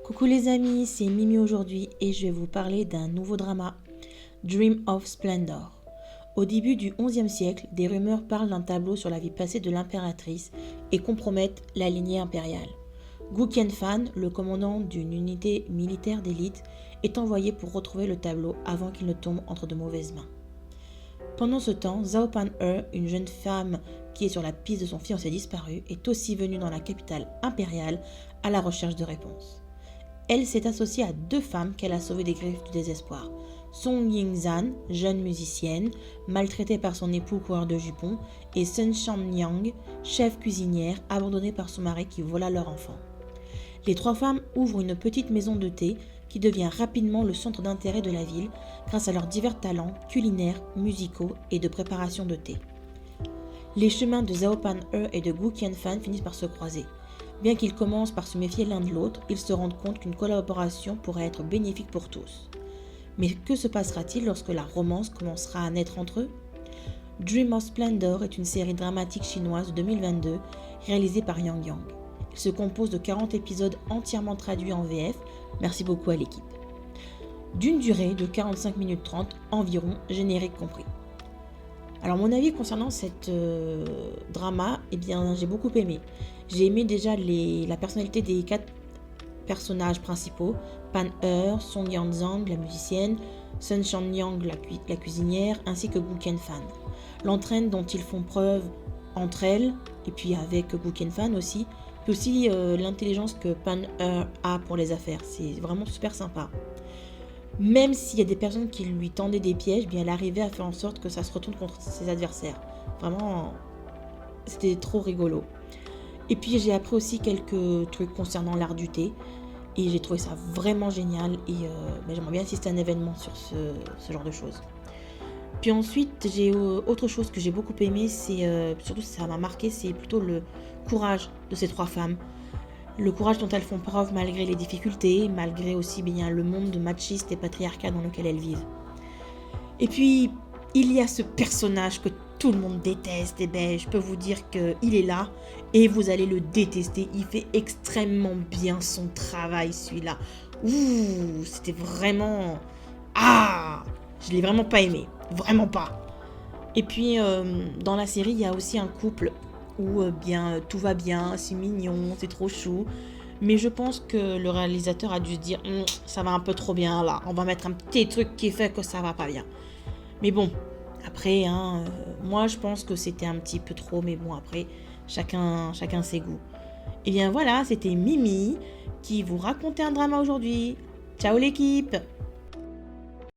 Coucou les amis, c'est Mimi aujourd'hui et je vais vous parler d'un nouveau drama, Dream of Splendor. Au début du XIe siècle, des rumeurs parlent d'un tableau sur la vie passée de l'impératrice et compromettent la lignée impériale. Gu Qianfan, le commandant d'une unité militaire d'élite, est envoyé pour retrouver le tableau avant qu'il ne tombe entre de mauvaises mains. Pendant ce temps, Zhao Pan-he, une jeune femme qui est sur la piste de son fiancé disparu, est aussi venue dans la capitale impériale à la recherche de réponses. Elle s'est associée à deux femmes qu'elle a sauvées des griffes du désespoir. Song Ying-zhan, jeune musicienne, maltraitée par son époux coureur de jupons, et Sun Shan-yang, chef cuisinière, abandonnée par son mari qui vola leur enfant. Les trois femmes ouvrent une petite maison de thé qui devient rapidement le centre d'intérêt de la ville grâce à leurs divers talents culinaires, musicaux et de préparation de thé. Les chemins de Zhao Pan-he et de Gu Qianfan finissent par se croiser. Bien qu'ils commencent par se méfier l'un de l'autre, ils se rendent compte qu'une collaboration pourrait être bénéfique pour tous. Mais que se passera-t-il lorsque la romance commencera à naître entre eux ? Dream of Splendor est une série dramatique chinoise de 2022 réalisée par Yang Yang. Il se compose de 40 épisodes entièrement traduits en VF, merci beaucoup à l'équipe. D'une durée de 45 minutes 30 environ, générique compris. Alors mon avis concernant cette drama, j'ai beaucoup aimé. J'ai aimé déjà la personnalité des quatre personnages principaux, Pan-he, Song Yanzhang, la musicienne, Sun Shan-yang, la cuisinière, ainsi que Gu Qianfan. L'entraîne dont ils font preuve entre elles, et puis avec Gu Qianfan aussi, puis aussi l'intelligence que Pan-he a pour les affaires. C'est vraiment super sympa. Même s'il y a des personnes qui lui tendaient des pièges, elle arrivait à faire en sorte que ça se retourne contre ses adversaires. Vraiment, c'était trop rigolo. Et puis j'ai appris aussi quelques trucs concernant l'art du thé. Et j'ai trouvé ça vraiment génial. Et j'aimerais bien assister à un événement sur ce genre de choses. Puis ensuite, j'ai autre chose que j'ai beaucoup aimé, c'est surtout ça m'a marqué, c'est plutôt le courage de ces trois femmes. Le courage dont elles font preuve malgré les difficultés, malgré aussi le monde machiste et patriarcal dans lequel elles vivent. Et puis, il y a ce personnage que tout le monde déteste, et je peux vous dire qu'il est là et vous allez le détester. Il fait extrêmement bien son travail, celui-là. Ouh, c'était vraiment... Ah, je l'ai vraiment pas aimé. Vraiment pas. Et puis, dans la série, il y a aussi un couple où tout va bien, c'est mignon, c'est trop chou. Mais je pense que le réalisateur a dû se dire ça va un peu trop bien là, on va mettre un petit truc qui fait que ça va pas bien. Mais bon, après, moi je pense que c'était un petit peu trop, mais bon, après, chacun ses goûts. Et bien voilà, c'était Mimi qui vous racontait un drama aujourd'hui. Ciao l'équipe!